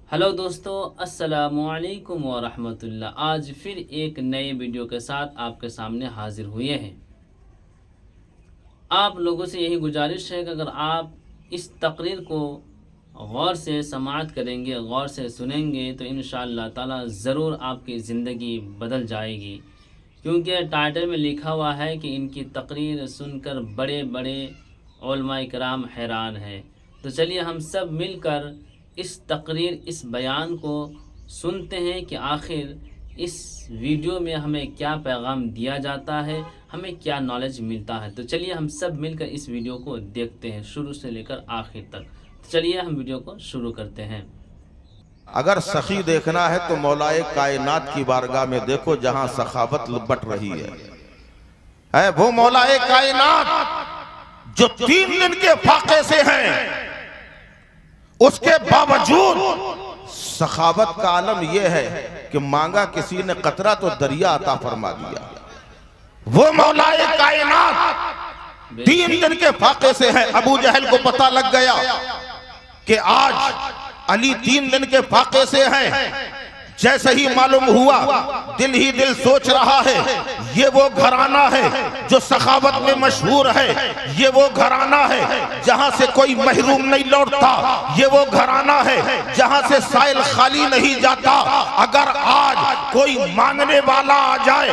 Hello दोस्तों, अस्सलामुअलैकुम वरहमतुल्लाह। आज फिर एक नए वीडियो के साथ आपके सामने हाजिर हुए हैं। आप लोगों से यही गुजारिश है कि अगर आप इस तकरीर को गौर से समाअत करेंगे, गौर से सुनेंगे तो इंशाअल्लाह ताला ज़रूर आपकी ज़िंदगी बदल जाएगी। क्योंकि टाइटल में लिखा हुआ है कि इनकी तकरीर सुनकर बड़े बड़े उलमा इकराम हैरान हैं। तो चलिए हम सब मिलकर इस तकरीर, इस बयान को सुनते हैं कि आखिर इस वीडियो में हमें क्या पैगाम दिया जाता है, हमें क्या नॉलेज मिलता है। तो चलिए हम सब मिलकर इस वीडियो को देखते हैं शुरू से लेकर आखिर तक। तो चलिए हम वीडियो को शुरू करते हैं। अगर सखी देखना है तो मौलाए कायनात की बारगाह में देखो जहां सखावत बट रही है वो मौलाए कायनात जो 3 दिन के फाके से हैं, उसके बावजूद सखावत का आलम यह है कि मांगा किसी ने कतरा तो दरिया अता फरमा दिया। वो मौलाए कायनात 3 दिन के फाके से है। अबू जहल को पता लग गया कि आज अली 3 दिन के फाके से हैं। जैसे ही मालूम हुआ, दिल ही दिल सोच रहा है ये वो घराना है जो सखावत में मशहूर है, ये वो घराना है जहां से कोई महरूम नहीं लौटता, ये वो घराना है जहां से साइल खाली नहीं जाता। अगर आज कोई मांगने वाला आ जाए,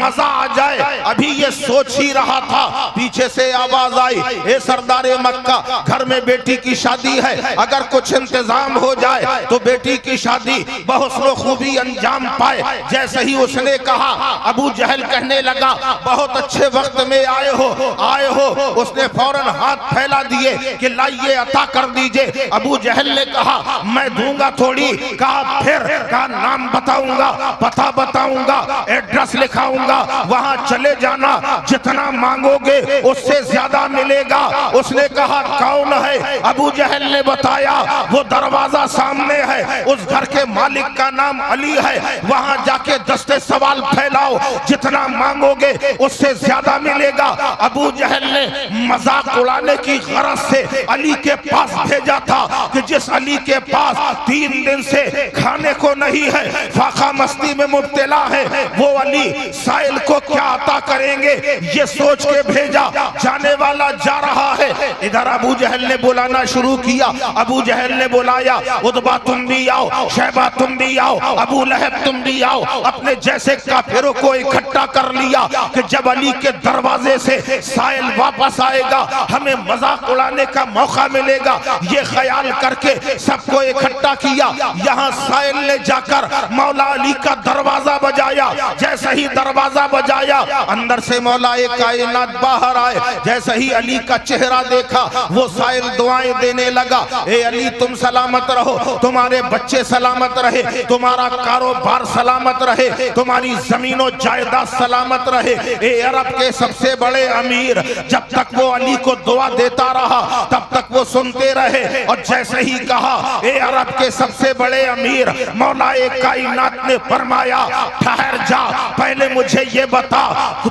मजा आ जाए। अभी ये सोच ही रहा था, पीछे से आवाज आई, ए सरदारे मक्का, घर में बेटी की शादी है, अगर कुछ इंतजाम हो जाए तो बेटी की शादी बहुत खूबी अंजाम पाए। जैसे ही उसने कहा, अबू जहल कहने लगा, बहुत अच्छे वक्त में आए हो। उसने फौरन हाथ फैला दिए कि लाइए अता कर दीजिए। अबू जहल ने कहा, मैं दूंगा थोड़ी। कहा फिर, कहा नाम बताऊंगा, पता बताऊंगा, एड्रेस लिखाऊंगा, वहां चले जाना, जितना मांगोगे उससे ज्यादा मिलेगा। उसने कहा कौन है? अबू जहल ने बताया, वो दरवाजा सामने है, उस घर के मालिक का नाम अली है, वहां जाके दस्ते सवाल फैलाओ, जितना मांगोगे उससे ज्यादा मिलेगा। अबू जहल ने मजाक उड़ाने की गरज से अली के पास भेजा था कि जिस अली के पास 3 दिन से खाने को नहीं है, फाका मस्ती में मुब्तला है, वो अली साइल को क्या अता करेंगे ये सोच के भेजा। जाने वाला जा रहा है, इधर अबू जहल ने बुलाना शुरू किया। अबू जहल ने बुलाया, उतबा तुम भी आओ, शैबा तुम भी आओ, अबू लहब तुम भी आओ। अपने जैसे काफिरों को इकट्ठा कर लिया कि जब अली के दरवाजे से साइल वापस आएगा हमें मजाक उड़ाने का मौका मिलेगा, ये ख्याल करके सबको इकट्ठा किया। यहाँ साइल ने जाकर मौला अली का दरवाजा बजाया। जैसे ही दरवाजा बजाया, अंदर से मौला कायनात बाहर आए। जैसे ही अली का चेहरा देखा, वो साइल दुआएं देने लगा, ए अली तुम सलामत रहो, तुम्हारे बच्चे सलामत रहे, तुम्हारा कारोबार सलामत रहे, तुम्हारी जमीनों जायदाद सलामत रहे। ए अरब के सबसे बड़े अमीर, जब तक वो अली को दुआ देता रहा तब तक वो सुनते रहे। और जैसे ही कहा ए अरब के सबसे बड़े अमीर, मौलाए कायनात ने फरमाया ठहर जा, पहले मुझे ये बता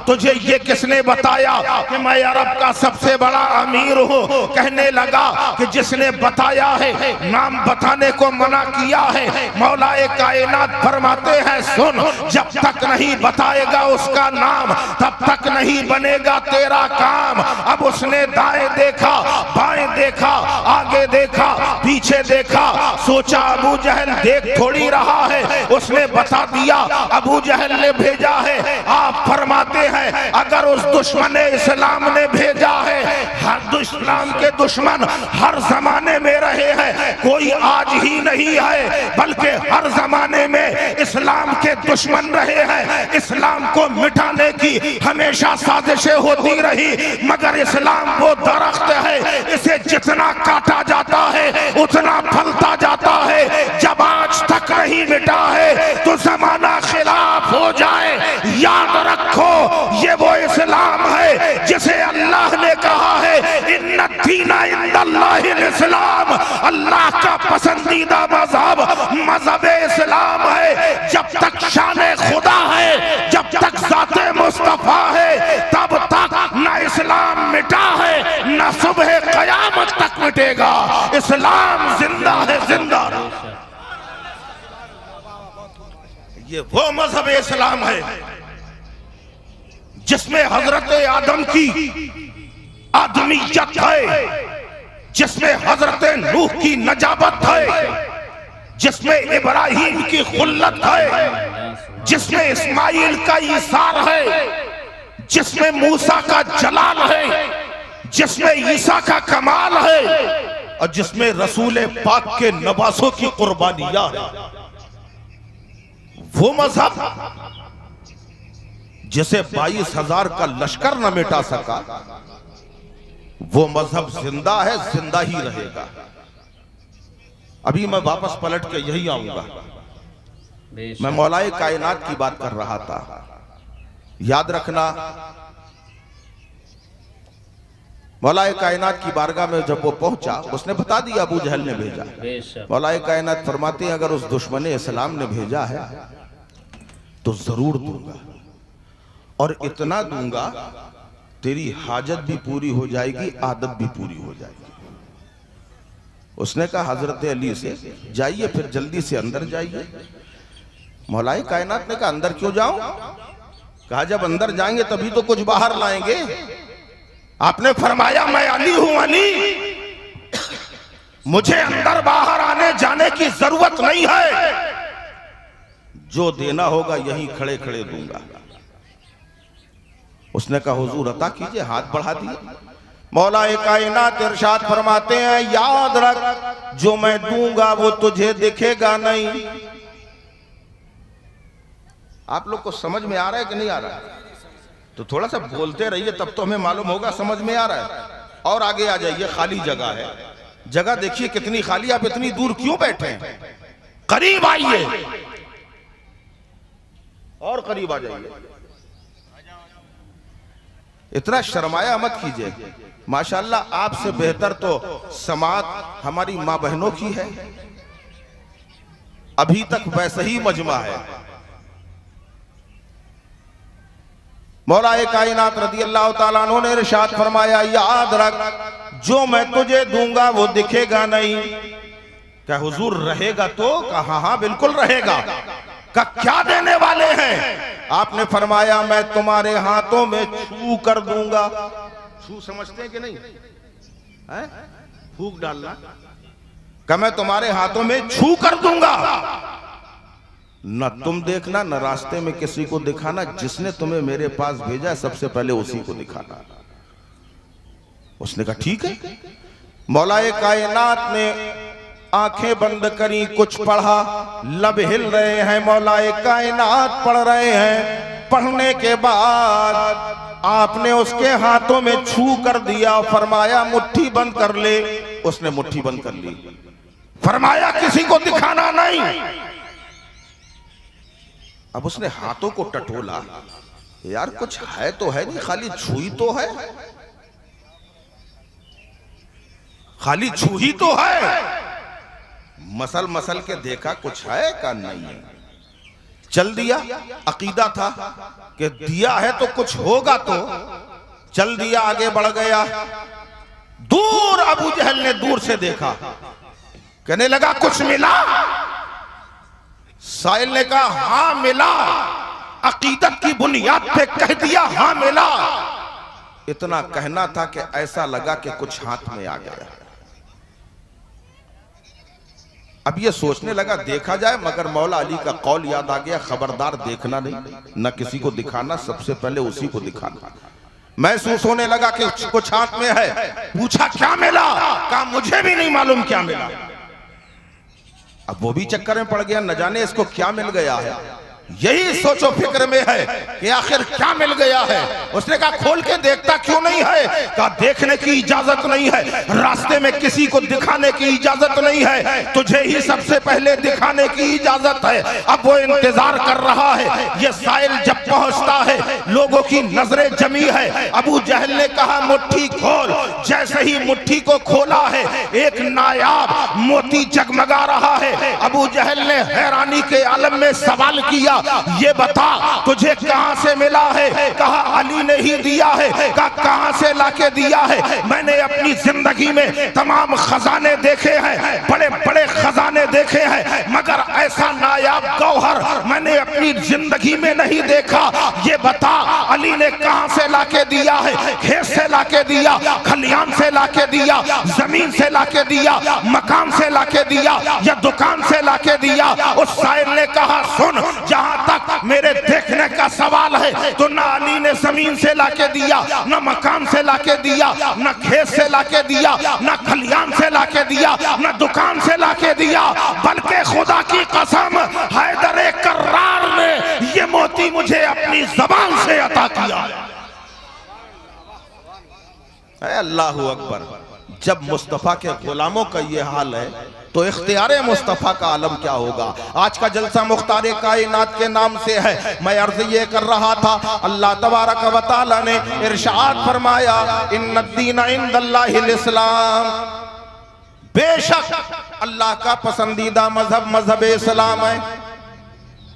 तुझे ये किसने बताया कि मैं अरब का सबसे बड़ा अमीर हूँ? कहने लगा कि जिसने बताया है, नाम बताने को मना किया है। मौलाए कायनात फरमाते हैं सुन, जब तक नहीं बताएगा उसका नाम तब तक नहीं बनेगा तेरा काम। अब उसने दाएं देखा, बाएं देखा, आगे देखा, पीछे देखा, सोचा अबू जहल देख थोड़ी रहा है, उसने बता दिया अबू जहल ने भेजा है। आप फरमाते हैं अगर उस दुश्मन इस्लाम ने भेजा है, हर इस्लाम के दुश्मन हर जमाने में रहे हैं, कोई आज ही नहीं है बल्कि हर जमाने में इस्लाम के दुश्मन रहे हैं। इस्लाम को मिटाने की हमेशा साजिशें होती रही, मगर इस्लाम वो दरख्त है, इसे जितना काटा जाता है उतना फलता जाता है। जब आज तक नहीं मिटा है तो जमाना खिलाफ हो जाए। याद रखो ये वो इस्लाम है जिसे अल्लाह ने कहा है इन्ना दीना इंदल्लाहिल इस्लाम, अल्लाह का पसंदीदा मजहब मजहब इस्लाम है। जब तक शान खुदा है, जब तक ज़ाते मुस्तफा है, तब तक न इस्लाम मिटा है न सुबह कयामत तक मिटेगा। इस्लाम जिंदा है, जिंदा। ये वो मजहब इस्लाम है जिसमें हजरत आदम की आदमीयत है, जिसमें हजरत नूह की नजाबत है, जिसमें इब्राहिम की खुल्लत है, जिसमें इस्माइल का ईसार है, जिसमें मूसा का जलाल है, जिसमें ईसा का कमाल है और जिसमें रसूल पाक के नवासों की कुर्बानियां है। वो मजहब जिसे 22,000 का लश्कर न मिटा सका, वो मजहब जिंदा है, जिंदा ही रहेगा। अभी मैं वापस पलट के यही आऊंगा। मैं मौलाए कायनात की बात कर रहा था। याद रखना, मौलाए कायनात की बारगाह में जब वो पहुंचा, उसने बता दिया अबू जहल ने भेजा। मौलाए कायनात फरमाते हैं अगर उस दुश्मन इस्लाम ने भेजा है तो जरूर दूंगा, और इतना दूंगा तेरी हाजत भी पूरी हो जाएगी, आदत भी पूरी हो जाएगी। उसने कहा हजरत अली से जाइए, फिर जल्दी से अंदर जाइए। मौलाए कायनात ने कहा अंदर क्यों जाऊं? कहा जब अंदर जाएंगे तभी तो कुछ बाहर लाएंगे। आपने फरमाया मैं अली हूं, अली, मुझे अंदर बाहर आने जाने की जरूरत नहीं है, जो देना होगा यहीं खड़े खड़े दूंगा। उसने कहा हुजूर अता कीजिए, हाथ बढ़ा दिए। मौलाए कायनात इरशाद फरमाते हैं याद रख जो मैं दूंगा वो तुझे दिखेगा नहीं। आप लोग को समझ में आ रहा है कि नहीं आ रहा है? तो थोड़ा सा बोलते रहिए, तब तो हमें मालूम होगा समझ में आ रहा है। और आगे आ जाइए, खाली जगह है, जगह देखिए कितनी खाली। आप इतनी दूर क्यों बैठे हैं? करीब आइए और करीब आ जाइए, इतना शर्माया मत कीजिए। माशाअल्लाह आपसे बेहतर तो समात हमारी मां बहनों की है, अभी तक वैसे ही मजमा है। मौलाए कायनात रज़ी अल्लाह ताला अन्हु ने इरशाद फरमाया याद रख जो मैं तुझे दूंगा वो दिखेगा नहीं। क्या हुजूर रहेगा? तो कहा हाँ बिल्कुल रहेगा। का क्या देने वाले हैं? आपने फरमाया मैं तुम्हारे हाथों में छू कर दूंगा। छू समझते हैं कि नहीं है? फूक डालना। का मैं तुम्हारे हाथों में छू कर दूंगा, न तुम देखना न रास्ते में किसी को दिखाना, जिसने तुम्हें मेरे पास भेजा सबसे पहले उसी को दिखाना। उसने कहा ठीक है। मौलाए कायनात ने आंखें बंद करी, कुछ पढ़ा, लब हिल रहे हैं, मौलाए कायनात पढ़ रहे हैं। पढ़ने के बाद आपने उसके हाथों में छू कर दिया, फरमाया मुट्ठी बंद कर ले। उसने मुट्ठी बंद कर ली, फरमाया किसी को दिखाना नहीं। अब उसने हाथों को टटोला, यार कुछ है तो है नहीं, खाली छुई तो है, खाली छुई तो है। मसल मसल के देखा कुछ है का नहीं है, चल दिया। अकीदा था कि दिया है तो कुछ होगा, तो चल दिया, आगे बढ़ गया। दूर अबू जहल ने दूर से देखा, कहने लगा कुछ मिला? साहिल ने कहा हां मिला। अकीदत की बुनियाद पे कह दिया हां मिला। इतना कहना था कि ऐसा लगा कि कुछ हाथ में आ गया। अब ये सोचने लगा देखा जाए, मगर मौला अली का कौल याद आ गया, खबरदार देखना नहीं, न किसी को दिखाना, सबसे पहले उसी को दिखाना। महसूस होने लगा कि कुछ हाथ में है। पूछा क्या मिला? कहा मुझे भी नहीं मालूम क्या मिला। अब वो भी चक्कर में पड़ गया, न जाने इसको क्या मिल गया है। यही सोचो फिक्र में है कि आखिर क्या मिल गया है। उसने कहा खोल के देखता क्यों नहीं है? कहा देखने की इजाजत नहीं है, रास्ते में किसी को दिखाने की इजाजत नहीं है, तुझे ही सबसे पहले दिखाने की इजाजत है। अब वो इंतजार कर रहा है, ये साइल जब पहुंचता है, लोगों की नजरें जमी है। अबू जहल ने कहा मुट्ठी खोल। जैसे ही मुट्ठी को खोला है, एक नायाब मोती जगमगा रहा है। अबू जहल ने हैरानी के आलम में सवाल किया दिया, ये बता तुझे कहां से मिला है? कहा अली ने ही दिया है। कहा कहां से लाके दिया है? मैंने अपनी जिंदगी में तमाम खजाने देखे हैं, बड़े बड़े खजाने देखे हैं, मगर ऐसा नायाब गौहर मैंने अपनी जिंदगी में नहीं देखा। ये बता अली ने कहां से लाके दिया है? खेत से लाके दिया, खलियान से लाके दिया, जमीन से लाके दिया, मकान से लाके दिया, या दुकान से लाके दिया? उस शायर ने कहा सुन, जहां तक मेरे देखने का सवाल है तो ना अली ने जमीन से लाके दिया, ना मकान से लाके दिया, ना खेत से लाके दिया, ना खलियान से लाके दिया, ना दुकान से लाके दिया, बल्कि खुदा की कसम हैदर कर्रार ने ये मोती मुझे अपनी जबान से अता किया। अल्लाह अकबर। जब मुस्तफ़ा के गुलामों का ये हाल है तो इख्तियारे मुस्तफ़ा का आलम क्या होगा। आज का जलसा मुख्तारे कायनात के नाम से है। मैं अर्ज ये कर रहा था, अल्लाह तबारक व तआला ने इरशाद फरमाया इन्नद्दीन इंदल्लाहिल इस्लाम, बेशक अल्लाह का पसंदीदा मजहब मजहब इस्लाम है।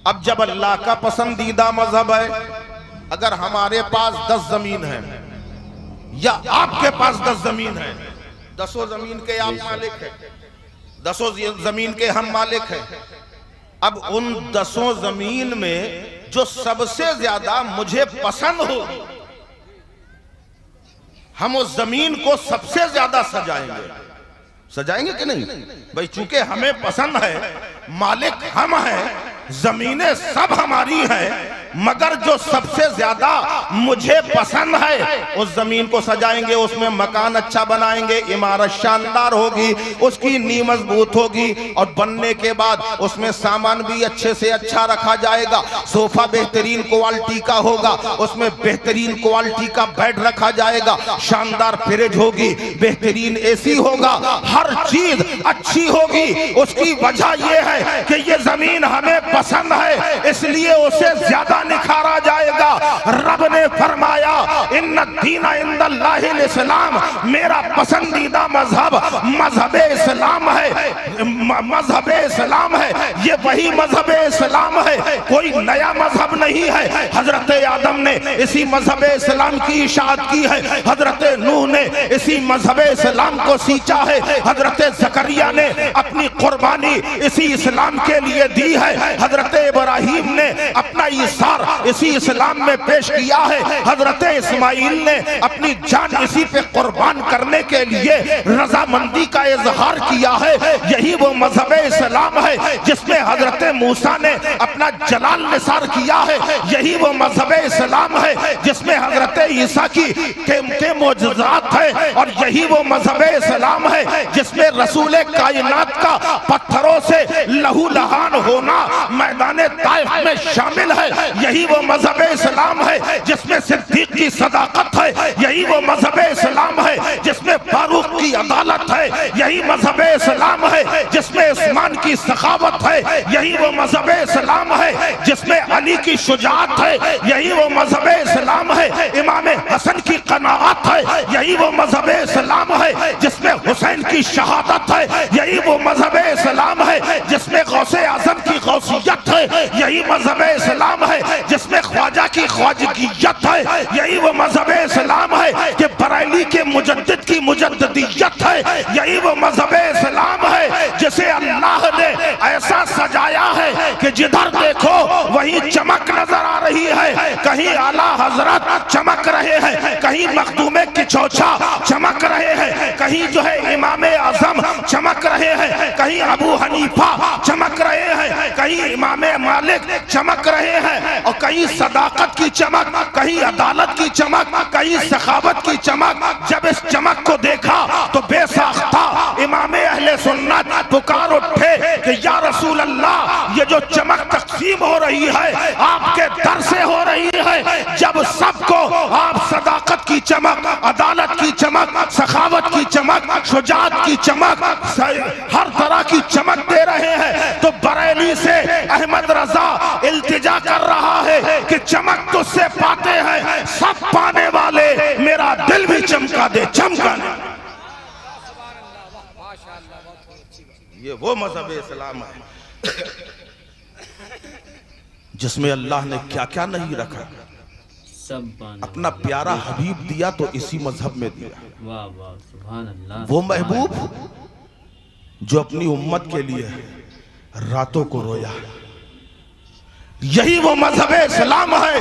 अब जब अल्लाह का पसंदीदा मजहब है, अगर हमारे पास 10 जमीन है या आपके पास 10 जमीन है, 10 जमीन के आप मालिक हैं, 10 जमीन के हम मालिक हैं। अब उन 10 जमीन में जो सबसे ज्यादा मुझे पसंद हो, हम उस जमीन को सबसे ज्यादा सजाएंगे कि नहीं भाई? चूंकि हमें पसंद है, मालिक हम हैं, जमीनें सब हमारी हैं, मगर जो सबसे ज्यादा मुझे पसंद है उस जमीन को सजाएंगे, उसमें मकान अच्छा बनाएंगे, इमारत शानदार होगी, उसकी नींव मजबूत होगी, और बनने के बाद उसमें सामान भी अच्छे से अच्छा रखा जाएगा। सोफा बेहतरीन क्वालिटी का होगा, उसमें बेहतरीन क्वालिटी का बेड रखा जाएगा, शानदार फ्रिज होगी, बेहतरीन एसी होगा, हर चीज अच्छी होगी। उसकी वजह यह है कि ये जमीन हमें पसंद है, इसलिए उसे ज्यादा निखारा जाएगा। रब ने फरमाया इन्नद्दीना इंदल्लाहिल इस्लाम, मेरा पसंदीदा मजहब मजहब इस्लाम है, मजहब इस्लाम है। ये वही मजहब इस्लाम है, कोई नया मजहब नहीं है। हजरत आदम ने इसी मजहब इस्लाम की इशाअत की है, हजरत नूह ने इसी मजहब इस्लाम को सींचा है, हजरत जकरिया ने अपनी कुर्बानी इसी इस्लाम के लिए दी है, हजरत इब्राहिम ने अपना ईसार इसी इस्लाम में पेश किया है, हजरत इस्माइल ने अपनी जान इसी पे कुर्बान करने के लिए रजामंदी का इजहार किया है। यही वो मजहब इस्लाम है जिसमें हजरत मूसा ने अपना जलाल निसार किया है। यही वो मजहब इस्लाम है जिसमें हजरत ईसा के मोजज़ात है, और यही वो मजहब इस्लाम है जिसमें रसूल कायनात का पत्थरों से लहू लहान होना मैदान ताइफ में शामिल है। यही वो मजहब इस्लाम है जिसमें सिद्दीक की सदाकत है। यही वो मजहब इस्लाम है जिसमें फारूक की अदालत है। यही मजहब इस्लाम है जिसमें उस्मान की सखावत है। यही वो मजहब इस्लाम है जिसमें अली की शुजाअत है। यही वो मजहब इस्लाम है इमाम हसन की कनाअत है। यही वो मजहब इस्लाम है जिसमें हुसैन की शहादत है। यही वो मजहब इस्लाम है जिसमें गौसे आजम की गौसियत है। यही मजहब इस्लाम है जिसमें ख्वाजा की ख्वाजगियत है। यही वो मजहब इस्लाम है कि बरेली के मुजद्दिद की मुजद्दिदियत है। यही वो मजहब इस्लाम है जिसे अल्लाह ने ऐसा सजाया है कि जिधर देखो वहीं चमक नजर आ रही है। कहीं आला हजरत चमक रहे हैं, कहीं मखदूमे की चौछा चमक रहे हैं, कहीं जो है इमाम आजम चमक रहे हैं, कहीं अबू हनीफा चमक रहे हैं, कहीं इमाम मालिक चमक रहे हैं, और कहीं सदाकत की चमक, कहीं अदालत की चमक, कहीं सखावत की चमक। जब इस चमक को देखा तो बेसाख्ता इमाम अहले सुन्नत पुकार उठे कि या रसूल अल्लाह, ये जो चमक तकसीम हो रही है आपके दर से हो रही है। जब सबको आप सदाकत की चमक, अदालत की चमक, सखावत की चमक, शुजाअत की चमक, हर तरह की चमक दे रहे हैं, तो बरेली से अहमद रजा इल्तिजा कर रहा है कि चमक तुझसे पाते हैं सब पाने वाले, मेरा दिल भी चमका दे, चमकाने। ये वो मजहब इस्लाम है जिसमें अल्लाह ने क्या क्या नहीं रखा। सब बान अपना प्यारा हबीब दिया तो इसी मजहब में दिया। वाह वाह सुभान अल्लाह। वो महबूब जो अपनी उम्मत के लिए रातों को रोया, यही वो मजहब इस्लाम है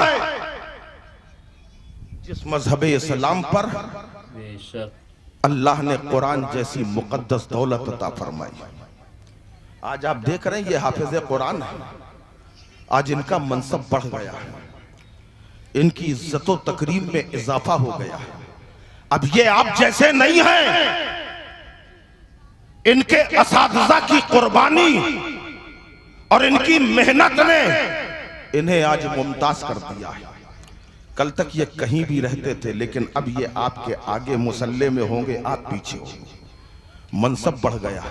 जिस मजहब इस्लाम पर बेशक अल्लाह ने कुरान जैसी मुकद्दस दौलत अता फरमाई। आज आप देख रहे हैं ये हाफिज कुरान है, आज इनका मनसब बढ़ गया, इनकी इज्जत व तकरीम में इजाफा हो गया। अब ये आप जैसे नहीं हैं, इनके असातिज़ा की कुर्बानी और इनकी मेहनत ने इन्हें आज मुमताज कर दिया है। कल तक ये कहीं भी रहते थे, लेकिन अब ये आपके आगे मुसल्ले में होंगे, आप पीछे होंगे। मनसब बढ़ गया,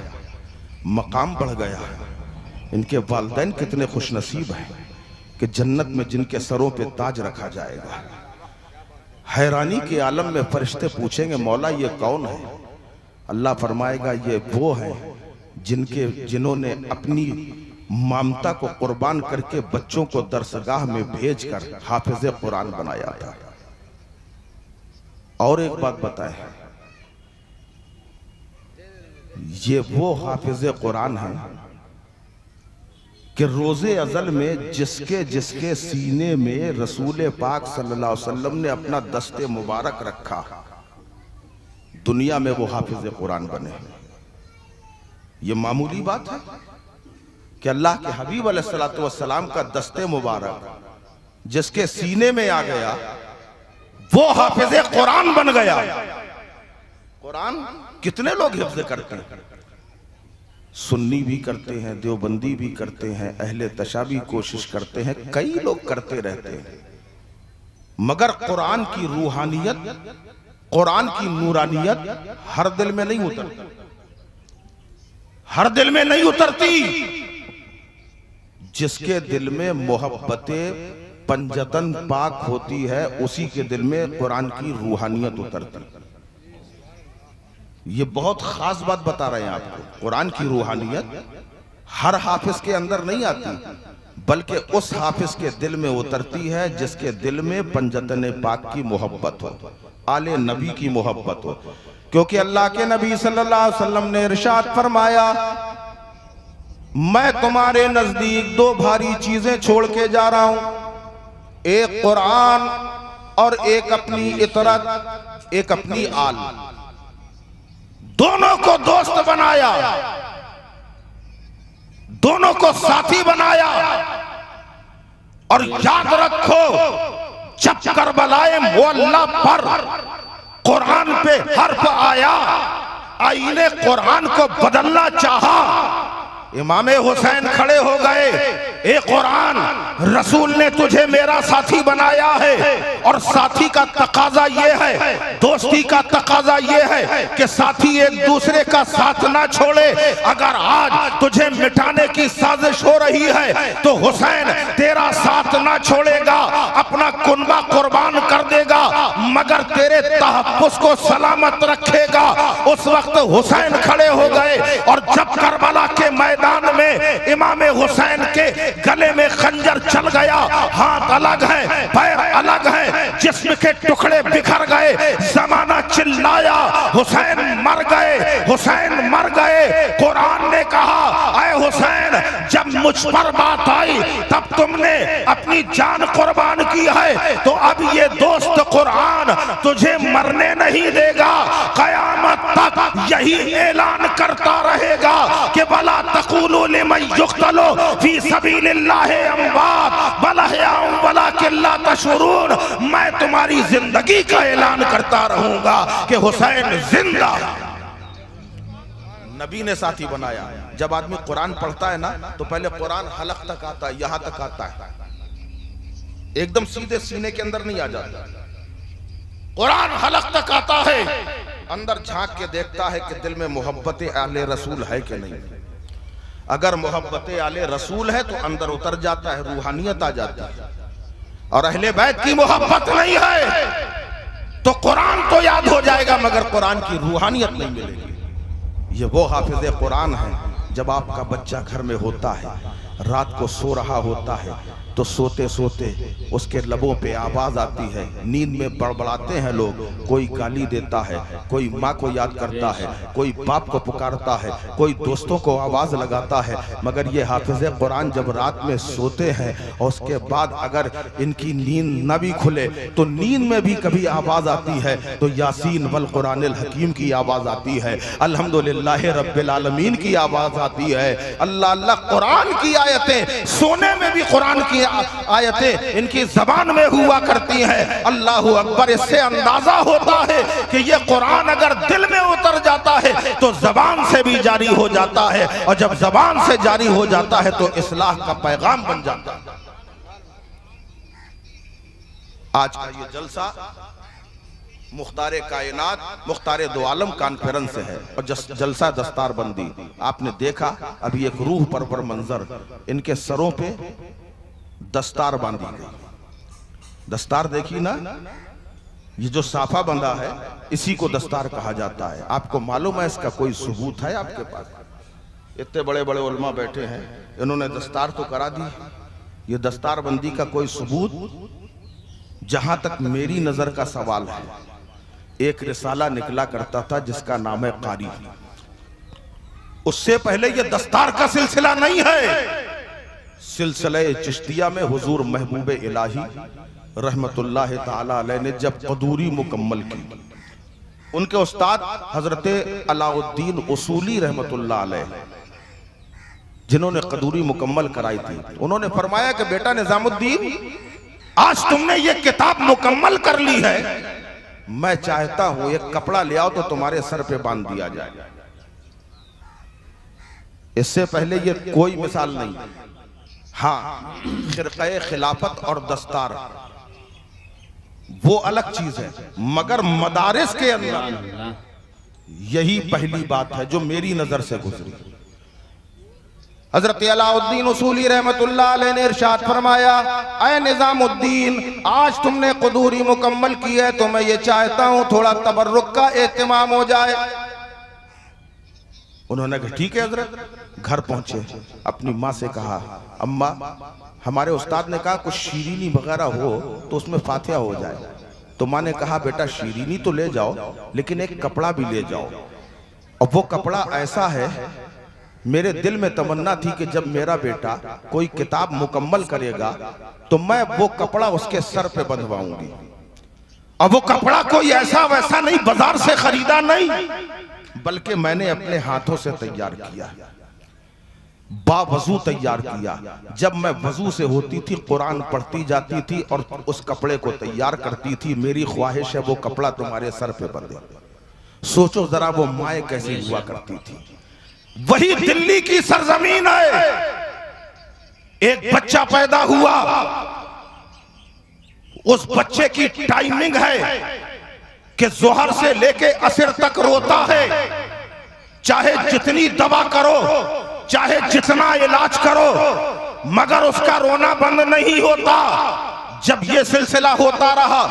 मकाम बढ़ गया। इनके वालिदैन कितने खुशनसीब हैं कि जन्नत में जिनके सरों पे ताज रखा जाएगा। हैरानी के आलम में फरिश्ते पूछेंगे, मौला ये कौन है? अल्लाह फरमाएगा ये वो हैं जिन्होंने अपनी ममता को कुर्बान करके बच्चों को दरसगाह में भेजकर हाफिज कुरान बनाया था। और एक बात बताएं, ये वो हाफिज कुरान है कि रोजे अजल में जिसके जिसके सीने में रसूल पाक सल्लल्लाहु अलैहि वसल्लम ने अपना दस्ते मुबारक रखा, दुनिया में वो हाफिज कुरान बने। ये मामूली बात है कि अल्लाह के हबीब अलैहिस्सलातु वस्सलाम का दस्ते मुबारक जिसके सीने में आ गया वो हाफिज कुरान बन गया। कुरान कितने लोग हिफ्ज करते हैं? सुन्नी भी करते हैं, देवबंदी भी करते हैं, अहले तशा भी कोशिश करते हैं, कई लोग करते रहते हैं, मगर कुरान की रूहानियत, कुरान की नूरानियत हर दिल में नहीं उतरती, हर दिल में नहीं उतरती। जिसके दिल में मोहब्बते पंजतन पाक होती है उसी के दिल में कुरान की रूहानियत उतरती। ये बहुत खास बात बता रहे हैं आपको। कुरान की रूहानियत हर हाफिज के अंदर नहीं आती, बल्कि उस हाफिज के दिल में उतरती है जिसके दिल में पंजतन पाक की मोहब्बत हो, आले नबी की मोहब्बत हो। क्योंकि अल्लाह के नबी सल्लल्लाहु अलैहि वसल्लम ने इरशाद फरमाया, मैं तुम्हारे नजदीक दो भारी चीजें छोड़ के जा रहा हूं, एक कुरान और एक अपनी इतरत, एक अपनी आल। दोनों को दोस्त बनाया, दोनों को साथी बनाया। और याद रखो, जब करबलाए मुअल्ला पर कुरान पे हर्फ आया, आईने कुरान को बदलना चाहा, इमाम हुसैन खड़े हो गए, ए कुरान, रसूल ने तुझे मेरा साथी बनाया है और साथी का तकाजा ये है, दोस्ती का तकाजा ये है कि साथी एक दूसरे का साथ ना छोड़े। अगर आज तुझे मिटाने की साजिश हो रही है तो हुसैन तेरा साथ ना छोड़ेगा, अपना कुनबा कुर्बान कर देगा, मगर तेरे तहफ्फुज़ को सलामत रखेगा। उस वक्त हुसैन खड़े हो गए और जब करबला के मैदान में इमाम हुसैन के गले में खंजर चल गया, हाथ अलग है, पैर अलग है, जिस्म के टुकड़े बिखर गए, जमाना चिल्लाया, हुसैन मर गए, हुसैन मर गए। कुरान ने कहा, ऐ हुसैन, जब मुझ पर बात आई तब तुमने अपनी जान कुर्बान की है, तो अब ये दोस्त कुरान तुझे मरने नहीं देगा। कयामत तक यही ऐलान करता रहेगा कि बला तक़ूलू लिमन युक़्तलू फी सबीलिल्लाहि अमवात बल अहयाउन वलाकिन ला तशऊरून। मैं तुम्हारी जिंदगी का ऐलान करता रहूंगा कि हुसैन जिंदा। नबी ने साथी बनाया। जब आदमी कुरान पढ़ता है ना तो पहले कुरान हलक तक आता है, यहां तक आता है, एकदम सीधे सीने के अंदर नहीं आ जाता। कुरान हलक तक आता है, अंदर झांक के देखता है कि दिल में मोहब्बत आले रसूल है कि नहीं। अगर मोहब्बत आले रसूल है तो अंदर उतर जाता है, रूहानियत आ जाती है। और अहले बैत की मोहब्बत नहीं है तो कुरान तो याद हो जाएगा मगर कुरान की रूहानियत नहीं मिलेगी। ये वो हाफिज कुरान है जब आपका बच्चा घर में होता है, रात को सो रहा होता है, तो सोते सोते उसके लबों पे आवाज आती है, नींद में बड़बड़ाते हैं लोग, कोई गाली देता है, कोई माँ को याद करता है, कोई बाप को पुकारता है, कोई दोस्तों को आवाज लगाता है। मगर ये हाफिज़े कुरान जब रात में सोते हैं और उसके बाद अगर इनकी नींद न भी खुले तो नींद में भी कभी आवाज आती है तो यासीन वल कुरानिल हकीम की आवाज आती है, अल्हम्दुलिल्लाह रब्बिल आलमीन की आवाज आती है। अल्लाह अल्लाह कुरान की आयतें, सोने में भी कुरान की आयतें इनकी जबान में हुआ करती हैं। अल्लाहु अकबर। इससे अंदाजा होता है कि ये कुरान अगर दिल में उतर जाता है तो जबान से भी जारी हो जाता है, और जब जबान से जारी हो जाता है तो इस्लाह का पैगाम बन जाता है। आज का ये जलसा मुख्तारे कायनात, मुख्तारे दो आलम कॉन्फ्रेंस से है, और जलसा दस्तार बंदी आपने देखा। अभी एक रूह परवर मंजर, इनके सरों पे दस्तार बांधी गई। दस्तार देखी ना, ये जो साफा बंधा है इसी को दस्तार कहा जाता है। आपको मालूम है इसका कोई सबूत है आपके पास? इतने बड़े बड़े उलमा बैठे हैं, इन्होंने दस्तार तो करा दी, ये दस्तार बंदी का कोई सबूत? जहां तक मेरी नजर का सवाल है, एक रिसाला निकला करता था जिसका नाम है कारी। उससे पहले ये दस्तार का सिलसिला नहीं है। सिलसिले चिश्तिया में हुजूर महबूब इलाही रहमतुल्लाह ताला अलैह ने जब कदूरी मुकम्मल की, उनके उस्ताद हजरत अलाउद्दीन उसूली रहमतुल्लाह अलैह जिन्होंने कदूरी मुकम्मल कराई थी, उन्होंने फरमाया कि बेटा निजामुद्दीन, आज तुमने ये किताब मुकम्मल कर ली है, मैं चाहता हूं एक कपड़ा ले आओ तो तुम्हारे सर पे बांध दिया जाए। इससे पहले ये कोई मिसाल नहीं। हाँ, खिरक़े खिलाफत और दस्तार वो अलग चीज है, मगर मदारिस के अंदर यही पहली बात है जो मेरी नजर से गुजरी। हजरत अलाउद्दीन उसूली रहमतुल्लाह अलैह ने इरशाद फरमाया, ऐ निजामुद्दीन, आज तुमने कदूरी मुकम्मल की है तो मैं ये चाहता हूं थोड़ा तबर्रुक का एहतमाम हो जाए। उन्होंने कहा ठीक है हजरत। घर पहुंचे, अपनी माँ से कहा, अम्मा हमारे उस्ताद ने कहा कुछ शीरीनी वगैरह हो तो उसमें फातिहा हो जाए। तो माँ ने कहा बेटा शीरीनी तो ले जाओ, लेकिन एक कपड़ा भी ले जाओ। और वो कपड़ा ऐसा है, मेरे दिल में तमन्ना थी कि जब मेरा बेटा कोई किताब मुकम्मल करेगा तो मैं वो कपड़ा उसके सर पे बंधवाऊंगी। और वो कपड़ा कोई ऐसा वैसा नहीं, बाजार से खरीदा नहीं, बल्कि मैंने अपने हाथों से तैयार किया, बावजू तैयार किया। जब मैं वजू से होती थी, कुरान पढ़ती जाती थी और उस कपड़े को तैयार करती थी। मेरी ख्वाहिश है वो कपड़ा तुम्हारे सर पे बंधे। सोचो जरा वो माए कैसी हुआ करती थी। वही दिल्ली की सरजमीन है, एक बच्चा पैदा हुआ, उस बच्चे की टाइमिंग है कि जोहर से लेके असर तक रोता है। चाहे जितनी दवा करो, चाहे जितना इलाज करो, मगर उसका रोना बंद नहीं होता। जब ये सिलसिला होता रहा,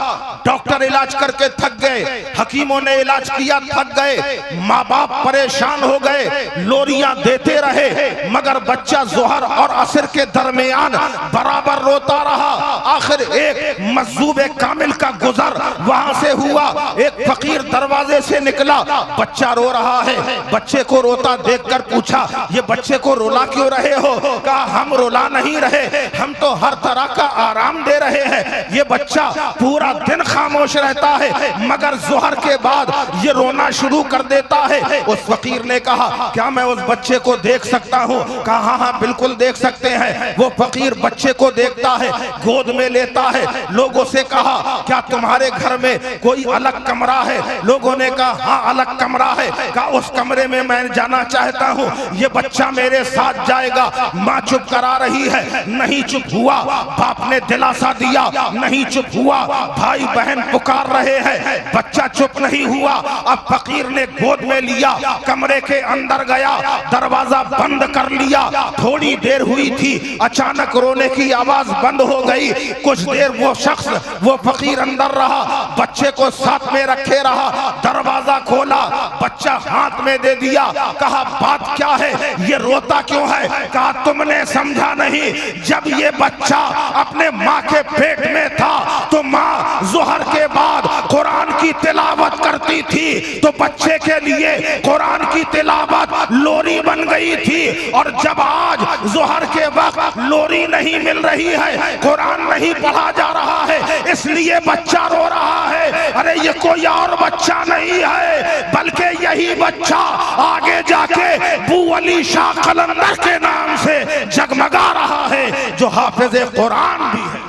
डॉक्टर इलाज करके थक गए, हकीमों ने इलाज किया, थक गए, माँ बाप परेशान हो गए, लोरियां देते रहे, मगर बच्चा जोहर और असर के दरमियान बराबर रोता रहा। आखिर एक मजदूब कामिल का गुजर वहां से हुआ, एक फकीर दरवाजे से निकला, बच्चा रो रहा है। बच्चे को रोता देखकर पूछा, ये बच्चे को रुला क्यों रहे हो? कहा हम रुला नहीं रहे, हम तो हर तरह का आराम दे रहे हैं। ये बच्चा पूरा दिन खामोश रहता है, मगर जोहर के बाद ये रोना शुरू कर देता है। उस फकीर ने कहा क्या मैं उस बच्चे को देख सकता हूँ? कहा हाँ हाँ बिल्कुल देख सकते हैं। वो फकीर बच्चे को देखता है, गोद में लेता है। लोगों से कहा क्या तुम्हारे घर में कोई अलग कमरा है? लोगों ने कहा हाँ अलग कमरा है। कहा उस कमरे में मैं जाना चाहता हूँ, ये बच्चा मेरे साथ जाएगा। माँ चुप करा रही है, नहीं चुप हुआ। बाप ने दिलासा दिया, नहीं चुप हुआ। भाई बहन पुकार रहे हैं, बच्चा चुप नहीं हुआ। अब फकीर ने गोद में लिया, कमरे के अंदर गया, दरवाजा बंद कर लिया। थोड़ी देर हुई थी, अचानक रोने की आवाज बंद हो गई। कुछ देर वो शख्स, वो फकीर अंदर रहा, बच्चे को साथ में रखे रहा। दरवाजा खोला, बच्चा हाथ में दे दिया, कहा बात क्या है, ये रोता क्यों है? कहा तुमने समझा नहीं, जब ये बच्चा अपने माँ के पेट में था तो माँ ज़ोहर के बाद कुरान की तिलावत करती थी, तो बच्चे के लिए कुरान की तिलावत लोरी बन गई थी। और जब आज ज़ोहर के वक्त लोरी नहीं मिल रही है, कुरान नहीं पढ़ा जा रहा है, इसलिए बच्चा रो रहा है। अरे ये कोई और बच्चा नहीं है, बल्कि यही बच्चा आगे जाके बू अली शाह कलंदर के नाम से जगमगा रहा है, जो हाफिज कुरान भी है।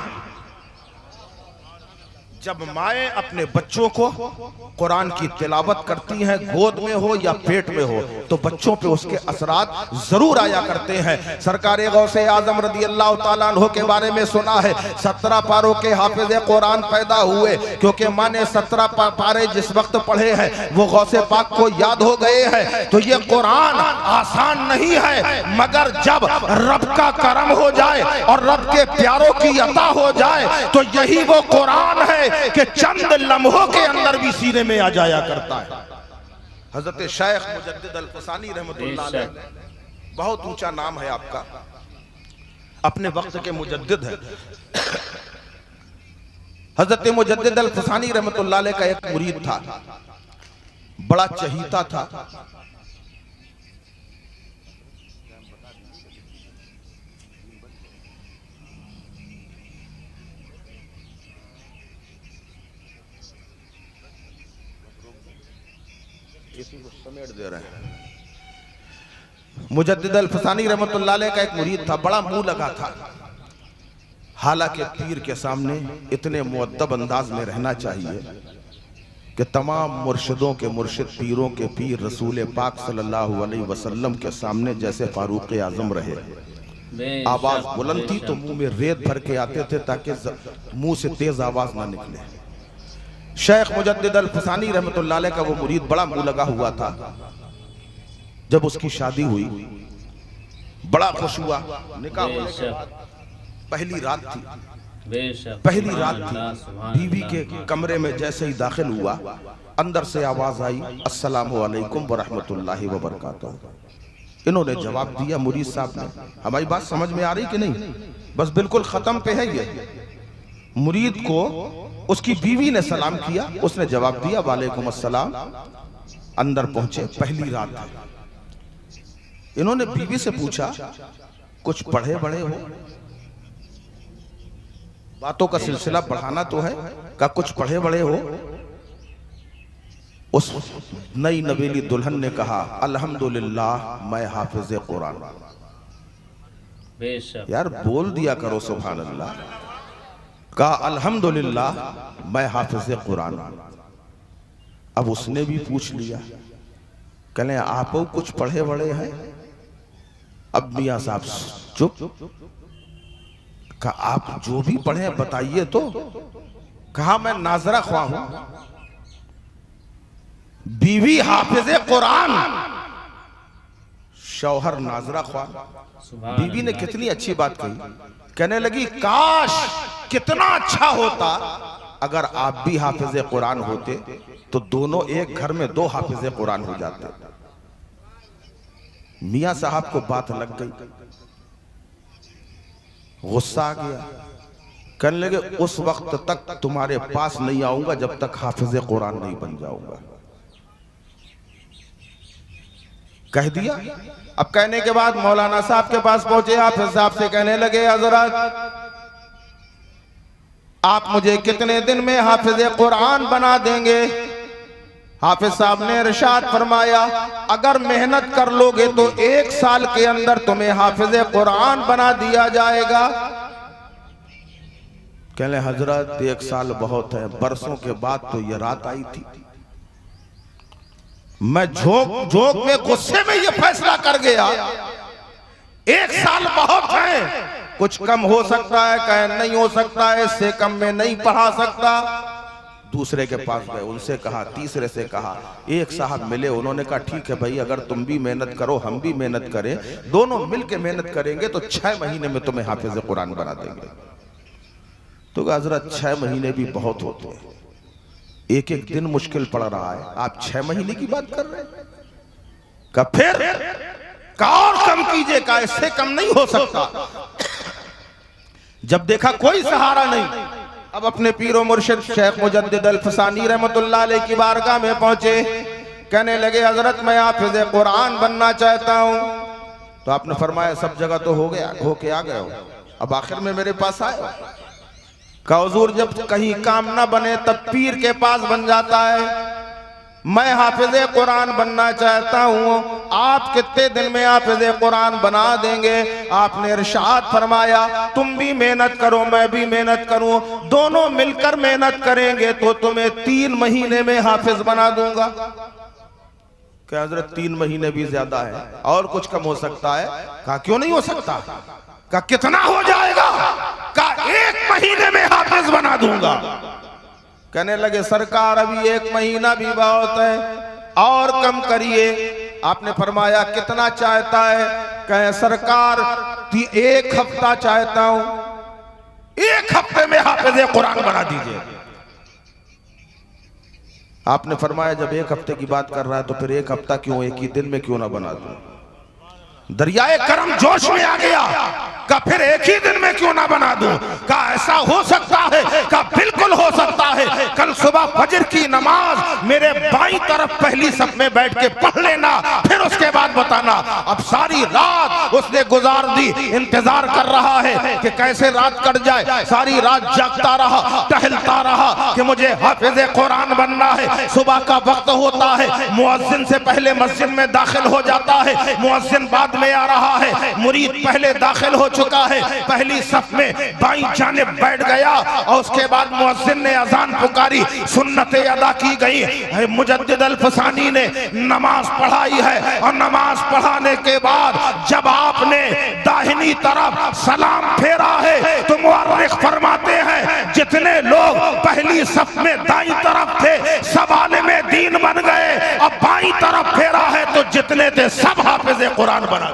जब माएँ अपने बच्चों को कुरान की तिलावत करती हैं, गोद में हो या पेट में हो, तो बच्चों पे उसके असरात जरूर आया करते हैं। सरकार गौसे आजम रदी अल्लाह ताला अन्हु के बारे में सुना है, 17 पारों के हाफिज कुरान पैदा हुए, क्योंकि माँ ने 17 पारे जिस वक्त पढ़े हैं वो गौसे पाक को याद हो गए हैं। तो ये कुरान आसान नहीं है, मगर जब रब का करम हो जाए और रब के प्यारों की अता हो जाए तो यही वो कुरान है कि चंद लम्हों के अंदर भी सीने में आ जाया करता है। हजरत शेख मुजद्दिद अल-फसानी रहमतुल्लाह अलैह, बहुत ऊंचा नाम है आपका, अपने वक्त के मुजद्दिद है। हजरत मुजद्दिद अल-फसानी रहमतुल्लाह अलैह का एक मुरीद था, बड़ा चहीता था। इसी को समेट दे रहे हैं। मुजद्दिद अल-फसानी रहमतुल्लाह अलैह का एक मुरीद था, बड़ा मुंह लगा था। हालांकि पीर के सामने इतने मुअद्दब अंदाज में रहना चाहिए कि तमाम मुर्शिदों के मुर्शिद, पीरों के पीर रसूल पाक सल्लल्लाहु अलैहि वसल्लम के सामने जैसे फारूक आजम रहे। आवाज बुलंद थी तो मुंह में रेत भर के आते थे ताकि मुंह से तेज आवाज ना निकले। शेख मुजद्दिद अल-फसानी रहमतुल्लाह अलैह का वो मुरीद बड़ा मुंह लगा हुआ था। जब उसकी शादी हुई बड़ा खुश हुआ, निकाह पहली रात थी, पहली रात थी। बीवी के कमरे में जैसे ही दाखिल हुआ, अंदर से आवाज आई, अस्सलामु अलैकुम व रहमतुल्लाहि व बरकातहू। इन्होंने जवाब दिया, मुरीद साहब ने, हमारी बात समझ में आ रही कि नहीं? बस बिल्कुल खत्म पे है ये। मुरीद को उसकी बीवी ने सलाम किया, उसने जवाब दिया वालेकुम अस्सलाम। अंदर पहुंचे, पहली रात है। इन्होंने बीवी से पूछा, कुछ पढ़े बड़े हो? बातों का सिलसिला बढ़ाना तो है, का कुछ पढ़े बड़े हो? उस नई नवेली दुल्हन ने कहा, अल्हम्दुलिल्लाह मैं हाफिज कुरान। यार बोल दिया करो सुभान अल्लाह। कहा अल्हम्दुलिल्लाह मैं हाफिज कुरान। अब उसने भी पूछ लिया, कहले आप कुछ पढ़े बड़े हैं? अब मियां साहब चुप। कहा आप जो भी पढ़े बताइए तो। कहा मैं नाजरा ख्वाह हूं। बीवी हाफिज कुरान, शौहर नाजरा ख्वाह। बीवी ने कितनी अच्छी बात कही, कहने लगी काश कितना अच्छा होता अगर आप भी हाफिज कुरान होते तो दोनों एक घर में 2 हाफिज कुरान हो जाते। मियां साहब को बात लग गई, गुस्सा आ गया, कहने लगे उस वक्त तक तुम्हारे पास नहीं आऊंगा जब तक हाफिज कुरान नहीं बन जाऊंगा। कह दिया। अब कहने के बाद मौलाना साहब के पास पहुंचे, हाफिज साहब से कहने लगे हजरत आप मुझे कितने दिन में हाफिज कुरान बना देंगे? हाफिज साहब ने इरशाद फरमाया, अगर मेहनत कर लोगे तो 1 साल के अंदर तुम्हें हाफिज कुरान बना दिया जाएगा। कहले हजरत 1 साल बहुत है, बरसों के बाद तो ये रात आई थी। मैं झोंक झोंक में गुस्से में ये फैसला कर गया 1 साल बहुत है, कुछ कम हो सकता है, कहे नहीं हो सकता है, इससे कम में नहीं पढ़ा सकता। दूसरे के पास गए, उनसे कहा, तीसरे से कहा। एक साहब मिले, उन्होंने कहा ठीक है भाई, अगर तुम भी मेहनत करो हम भी मेहनत करें, दोनों मिलके मेहनत करेंगे तो 6 महीने में तुम्हें हाफिज कुरान बना देंगे। तो हजरत 6 महीने भी बहुत होते हैं, एक एक दिन मुश्किल पड़ रहा है, आप 6 महीने की बात कर रहे हैं? का फिर का और कम कीजिए, का इससे कम नहीं हो सकता। जब देखा कोई सहारा नहीं, अब अपने पीरो मुर्शिद शेख मुजद्दिद अल-फसानी रहमतुल्लाह अलैह की बारगाह में पहुंचे। कहने लगे हजरत मैं हाफिज कुरान बनना चाहता हूं। तो आपने फरमाया सब जगह तो हो गया, होके आ गए हो, अब आखिर में मेरे पास आए हो। का हुजूर जब कहीं काम ना बने तब पीर के पास बन जाता है। मैं हाफिज कुरान बनना चाहता हूँ, आप कितने दिन में हाफिज कुरान बना देंगे? आपने इरशाद फरमाया तुम भी मेहनत करो मैं भी मेहनत करूँ, दोनों मिलकर मेहनत करेंगे तो तुम्हें 3 महीने में हाफिज बना दूंगा। क्या हजरत 3 महीने भी ज्यादा है, और कुछ कम हो सकता है? कहा क्यों नहीं हो सकता? का कितना हो जाएगा? का 1 महीने में हाफिज बना दूंगा। कहने लगे सरकार अभी 1 महीना भी बहुत है, और कम करिए। आपने फरमाया कितना चाहता है? कहे सरकार 1 हफ्ता चाहता हूं, 1 हफ्ते में हाफिज कुरान बना दीजिए। आपने फरमाया जब 1 हफ्ते की बात कर रहा है तो फिर 1 हफ्ता क्यों, 1 ही दिन में क्यों ना बना दूं? दरियाए करम जोश में आ गया। का फिर 1 ही दिन में क्यों ना बना दूं? का ऐसा हो सकता है? का बिल्कुल हो सकता है। कल सुबह फजर की नमाज मेरे बाईं तरफ पहली सफ में बैठ के पढ़ लेना, फिर उसके बाद बताना। अब सारी रात उसने गुजार दी, इंतजार कर रहा है कि कैसे रात कट जाए। सारी रात जागता रहा, टहलता रहा कि मुझे हाफिज कुरान बनना है। सुबह का वक्त होता है, मुअज्जिन से पहले मस्जिद में दाखिल हो जाता है, मुअज्जिन बाद में आ रहा है, मुरीद पहले दाखिल हो चुका है, पहली सफ में बाईं जानिब बैठ गया और उसके बाद मुअज्जिन ने अजान पुकारी, सुन्नतें अदा की गई। मुजद्दिद अल-फसानी ने नमाज पढ़ाई है और नमाज पढ़ाने के बाद जब आपने दाहिनी तरफ सलाम फेरा है तो मुअर्रिख फरमाते हैं जितने लोग पहली सफ में दाईं तरफ थे सब आलिमे दीन बन गए, अब बाईं तरफ फेरा है तो जितने थे सब हाफिज कुरान बना।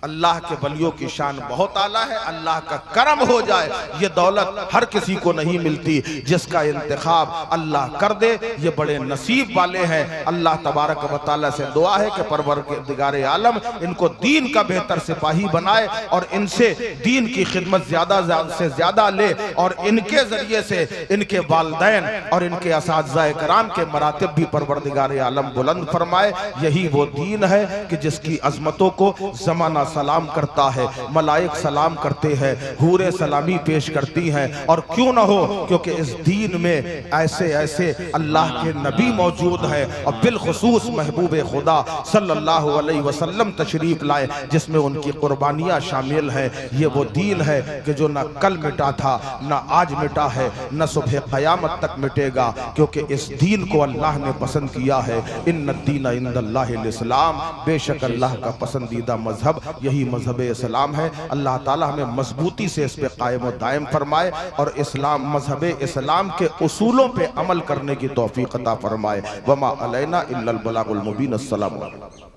अल्लाह के वलियों की शान बहुत आला है। अल्लाह का करम हो जाए, ये दौलत हर किसी को नहीं मिलती, जिसका इंतखाब अल्लाह कर दे ये बड़े नसीब वाले हैं। अल्लाह तबारक व तआला से दुआ है कि परवरदिगार आलम इनको दीन का बेहतर सिपाही बनाए और इनसे दीन की खिदमत ज्यादा से ज्यादा ले और इनके जरिए से इनके वालिदैन और इनके असातिज़ा कराम के मरातिब भी परवरदिगार आलम बुलंद फरमाए। यही वो दीन है कि जिसकी अजमतों को ज़माना सलाम करता है, मलाइक सलाम करते हैं, हूरे सलामी पेश करती हैं। और क्यों ना हो, क्योंकि इस दीन में ऐसे ऐसे अल्लाह के नबी मौजूद है और बिलखुसूस महबूब खुदा सल्लल्लाहु अलैहि वसल्लम तशरीफ लाए जिसमें उनकी कुर्बानियाँ शामिल हैं। ये वो दीन है कि जो ना कल मिटा था ना आज मिटा है न सुबह क़यामत तक मिटेगा, क्योंकि इस दीन को अल्लाह ने पसंद किया है। इन्नद्दीन इंदल्लाहिल इस्लाम, बेशक अल्लाह का पसंदीदा मजहब यही मजहब इस्लाम है। अल्लाह ताला हमें मजबूती से इस पे कायम और दायम फरमाए और इस्लाम मजहब इस्लाम के उसूलों पे अमल करने की तौफीक अता फरमाए। वमा अलैना इल्लल बलागुल मुबीन। अस्सलाम वालेकुम।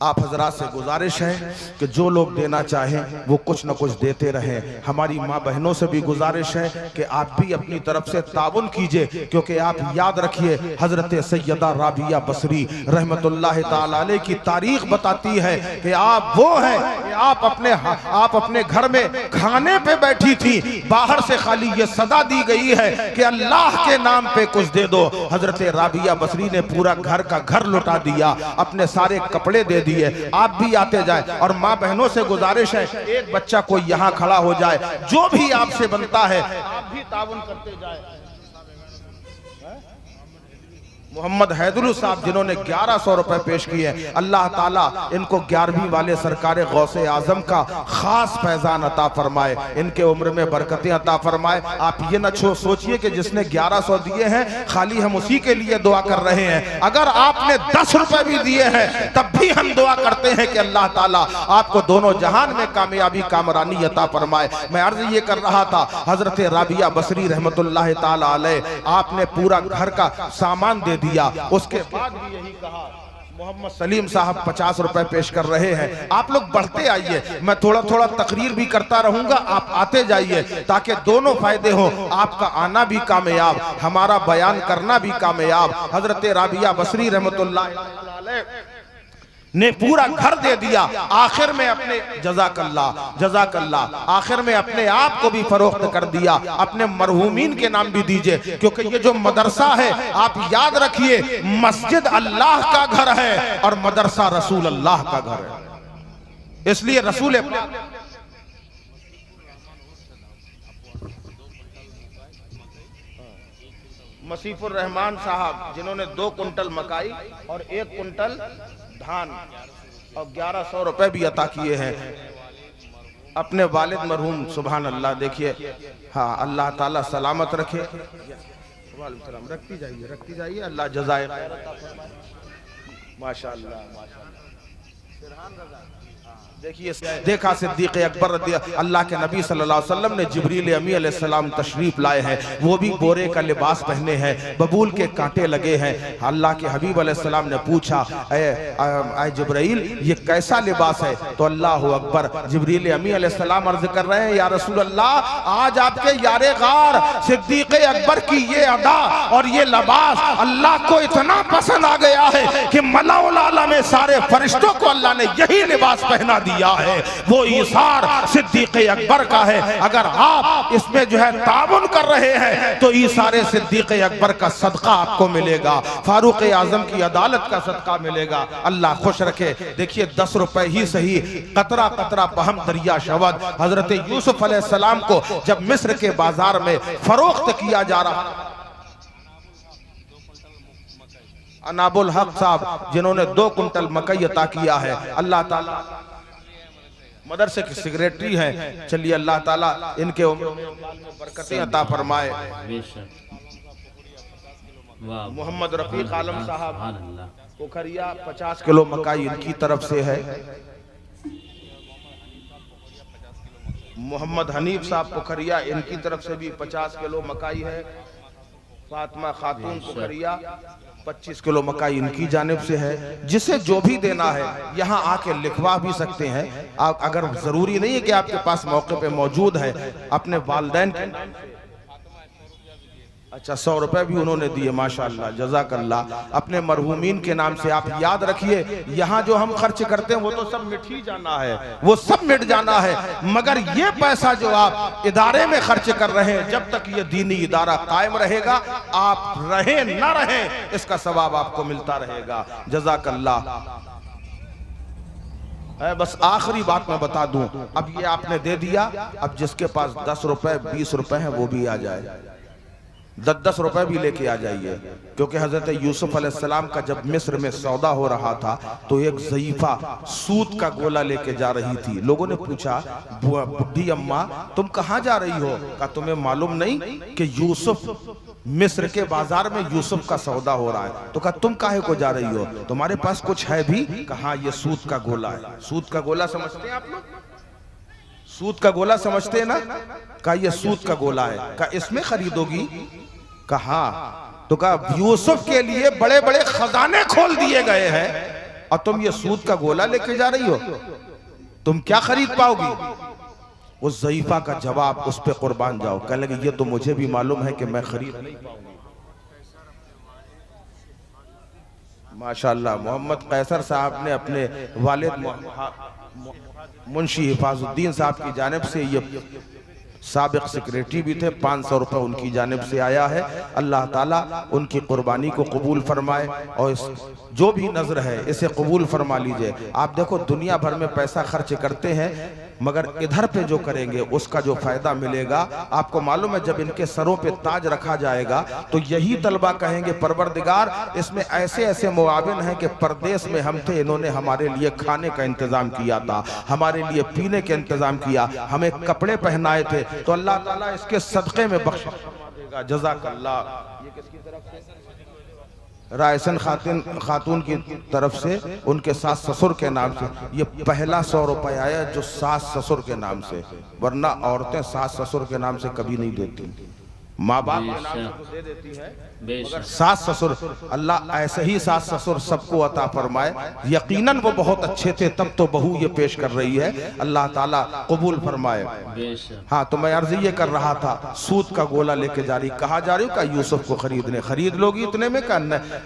आप हजरात से गुजारिश है कि जो लोग देना चाहें वो कुछ न कुछ देते रहें। हमारी माँ बहनों से भी गुजारिश है कि आप भी अपनी तरफ से ताउन कीजिए, क्योंकि आप याद रखिए हजरत सैयदा राबिया बसरी रहमतुल्लाह ताला अलैह की तारीख बताती है कि आप वो हैं कि आप अपने घर में खाने पे बैठी थी, बाहर से खाली ये सदा दी गई है कि अल्लाह के नाम पे कुछ दे दो। हजरत राबिया बसरी ने पूरा घर का घर लुटा दिया, अपने सारे कपड़े दे दिए। आप भी आते जाए और माँ बहनों से गुजारिश है एक बच्चा कोई यहाँ खड़ा हो जाए, जो भी आपसे बनता है आप भी ताउन करते जाए। मोहम्मद हैदरुल साहब जिन्होंने 1100 रुपए पेश किए, अल्लाह ताला इनको 11वीं वाले सरकार गौसे आजम का खास फैजान अता फरमाए, इनके उम्र में बरकतें अता फरमाए। आप ये न सोचिए कि जिसने 1100 दिए हैं खाली हम उसी के लिए दुआ कर रहे हैं। अगर आपने 10 रुपए भी दिए हैं तब भी हम दुआ करते हैं कि अल्लाह ताला आपको दोनों जहान में कामयाबी कामरानी अता फरमाए। मैं अर्ज ये कर रहा था, हजरत राबिया बसरी रहमतुल्लाह ताला अलैह, आपने पूरा घर का सामान दे दिया, उसके बाद भी यही कहा। मोहम्मद सलीम साहब 50 रुपए पेश कर रहे हैं। आप लोग बढ़ते आइए, मैं थोड़ा थोड़ा तकरीर भी करता रहूंगा, आप आते जाइए ताकि दोनों फायदे हो, आपका आना भी कामयाब, हमारा बयान करना भी कामयाब। हजरत राबिया बसरी रहमतुल्लाह अलैह ने पूरा घर दे दिया, आखिर में अपने जज़ाकल्लाह आखिर में अपने आप को भी फरोख्त कर दिया। अपने मरहूमीन के नाम भी दीजिए, क्योंकि ये जो मदरसा है आप याद रखिए, मस्जिद अल्लाह का घर है और मदरसा रसूल अल्लाह का घर है। इसलिए रसूल मसीफुर रहमान साहब जिन्होंने 2 कुंटल मकाई और 1 कुंटल धान और 1100 रुपए भी अता किए हैं अपने वालिद मरहूम, सुभान अल्लाह। देखिए, हाँ, अल्लाह ताला सलामत रखे। रखती जाइए, अल्लाह जज़ाए माशाअल्लाह। देखिए, देखा सिद्दीक़ अकबर अल्लाह के नबी सल्लल्लाहु अलैहि वसल्लम ने जिब्रील अमी अलैहिस्सलाम तशरीफ लाए हैं, वो भी बोरे का लिबास पहने हैं, बबूल के कांटे लगे हैं। अल्लाह के हबीब अलैहिस्सलाम ने पूछा, ऐ जिब्रील, ये कैसा लिबास है? तो अल्लाह अकबर, जिब्रील अमी अलैहिस्सलाम अर्ज कर रहे हैं, या रसूल अल्लाह, आज आपके यारे गार सिद्दीक़ अकबर की ये अदा और ये लिबास अल्लाह को इतना पसंद आ गया है कि मलाउल आला में सारे फरिश्तों को अल्लाह ने यही लिबास पहना दिया है। वो ईसार सिद्दीक़ अकबर का है। अगर आप इसमें जो है ताबुन कर रहे हैं तो ईसार सिद्दीक़ अकबर का सदका आपको मिलेगा, फारूक आजम की अदालत का सदका मिलेगा। अल्लाह खुश रखे। देखिए, 10 रुपए ही सही, कतरा कतरा बहम दरिया शवद। हजरत यूसुफ अलैहिस्सलाम को जब मिस्र के बाजार में फरोख्त किया जा रहा, अनाबुल हक साहब जिन्होंने 2 कुंटल मकई अता किया है, अल्लाह ताला मदरसे के सेक्रेटरी हैं, चलिए अल्लाह ताला इनके बरकतें अता फरमाए। मोहम्मद रफीक आलम साहब पोखरिया 50 किलो मकाई इनकी तरफ से है। मोहम्मद हनीफ साहब पोखरिया, इनकी तरफ से भी 50 किलो मकाई है। फातिमा खातून पोखरिया 25 किलो मकाई इनकी जानिब से है। जिसे जो भी देना है यहाँ आके लिखवा भी सकते हैं आप, अगर जरूरी नहीं है कि आपके पास मौके पे मौजूद है। अपने वालिदैन के नाम से, अच्छा, 100 रुपए भी उन्होंने दिए, माशाअल्लाह, जज़ाकल्लाह। अपने मरहूमीन के नाम से आप याद रखिए, यहाँ जो हम खर्च करते हैं वो तो सब मिट ही जाना है, वो सब मिट जाना है, मगर ये पैसा जो आप इदारे में खर्च कर रहे हैं, जब तक ये दीनी इदारा कायम रहेगा, आप रहें ना रहें, इसका सवाब आपको मिलता रहेगा। जज़ाकल्लाह। बस आखिरी बात मैं बता दूं, अब ये आपने दे दिया, अब जिसके पास 10 रुपए 20 रुपए हैं वो भी आ जाए, 10-10 रुपए भी लेके आ जाइए, क्योंकि हजरत यूसुफ अलैहिस्सलाम का जब मिस्र में सौदा हो रहा था तो एक ज़ईफा सूत का गोला लेके जा रही थी। लोगों ने पूछा, बुढ़ी अम्मा तुम कहाँ जा रही हो? का तुम्हें मालूम नहीं कि यूसुफ मिस्र के बाजार में यूसुफ का सौदा हो रहा है? तो कहा तुम काहे को जा रही हो, तुम्हारे पास कुछ है भी? कहा ये सूत का गोला है। सूत का गोला समझते हैं आप लोग? सूत का गोला समझते हैं ना? कहा ये सूत का गोला है। कहा इसमें खरीदोगी? कहा, तो कहा यूसुफ के लिए बड़े बड़े खजाने खोल दिए गए हैं और तुम ये सूत का गोला लेके जा रही हो, तुम क्या खरीद पाओगी? उस ज़ईफा का जवाब, उस पे कुर्बान जाओ। कहने लगे ये तो मुझे भी मालूम है कि मैं खरीद नहीं पाऊंगा। माशाअल्लाह, मोहम्मद कैसर साहब ने अपने वालिद मुंशी हिफाजुद्दीन साहब की जानिब से, ये साबिक सेक्रेटरी भी थे, 500 रुपए उनकी जानिब से आया है। अल्लाह ताला उनकी कुर्बानी को कबूल फरमाए और जो भी नजर है इसे कबूल फरमा लीजिए। आप देखो, दुनिया भर में पैसा खर्च करते हैं, मगर इधर पे जो करेंगे उसका जो फायदा मिलेगा आपको मालूम है। जब इनके सरों पे ताज रखा जाएगा तो यही तलबा कहेंगे परवरदिगार इसमें ऐसे ऐसे मुआविन हैं कि परदेश में हम थे, इन्होंने हमारे लिए खाने का इंतजाम किया था, हमारे लिए पीने का इंतजाम किया, हमें कपड़े पहनाए थे, तो अल्लाह ताला इसके सदक़े में बख्श देगा। जज़ाकल्लाह। ये किसकी तरफ से? रायसन खातून की तरफ से, उनके सास ससुर के नाम से। ये पहला 100 रुपये आया जो सास ससुर के नाम से, वरना औरतें सास ससुर के नाम से कभी नहीं देती। माँ बाप के नाम से तो दे देती है, मगर सास ससुर, अल्लाह ऐसे ही सास ससुर सबको अता फरमाए। यकीनन वो बहुत अच्छे थे, तब तो बहू ये पेश कर रही है, अल्लाह ताला कबूल फरमाए। हाँ, तो मैं अर्ज ये कर रहा था, सूद का गोला लेके जा रही, कहा जा रही हो? का यूसुफ को खरीदने, खरीद लोगी इतने में? का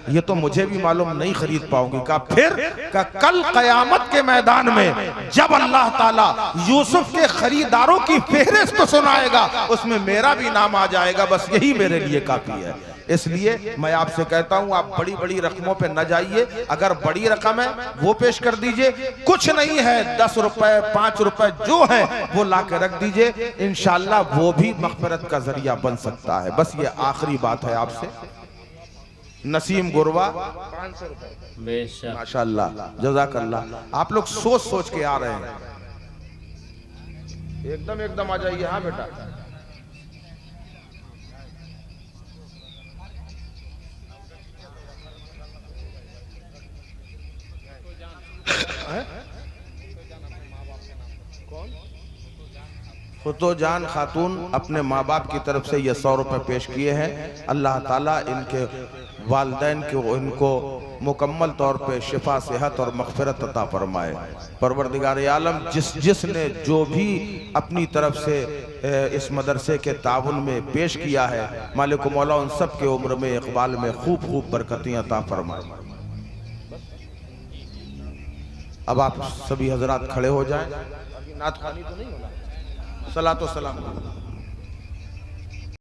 ये तो मुझे भी मालूम नहीं खरीद पाऊंगी। का फिर का कल कयामत के मैदान में जब अल्लाह ताला यूसुफ के खरीदारों की फेहरिस्त सुनाएगा उसमें मेरा भी नाम आ जाएगा, बस यही मेरे लिए काफी है। इसलिए मैं आपसे कहता हूं आप बड़ी बड़ी रकमों पे न जाइए। अगर बड़ी रकम है वो पेश कर दीजिए, कुछ नहीं है 10 रुपए 5 रुपए जो है वो ला के रख दीजिए, इंशाअल्लाह वो भी मग़फ़िरत का जरिया बन सकता है। बस ये आखिरी बात है आपसे। नसीम गुरवा 500 रुपए, माशाअल्लाह, जज़ाकल्लाह। आप लोग सोच सोच के आ रहे हैं, एकदम आ जाइए। हाँ बेटा, फुतोजान खातून अपने माँ बाप की तरफ से ये 100 रुपए पेश किए हैं। अल्लाह ताला इनके वालिदैन को इनको मुकम्मल तौर पे शिफा सेहत और मग़फ़िरत अता फरमाए। परवरदिगार आलम जिसने जो भी अपनी तरफ से इस मदरसे के ताउन में पेश किया है, मालिक मौला उन सब के उम्र में इक़बाल में खूब खूब बरकतें अता फरमाए। अब आप सभी हजरात खड़े हो जाएं, नात ख़वानी तो नहीं होना। सलातो सलाम।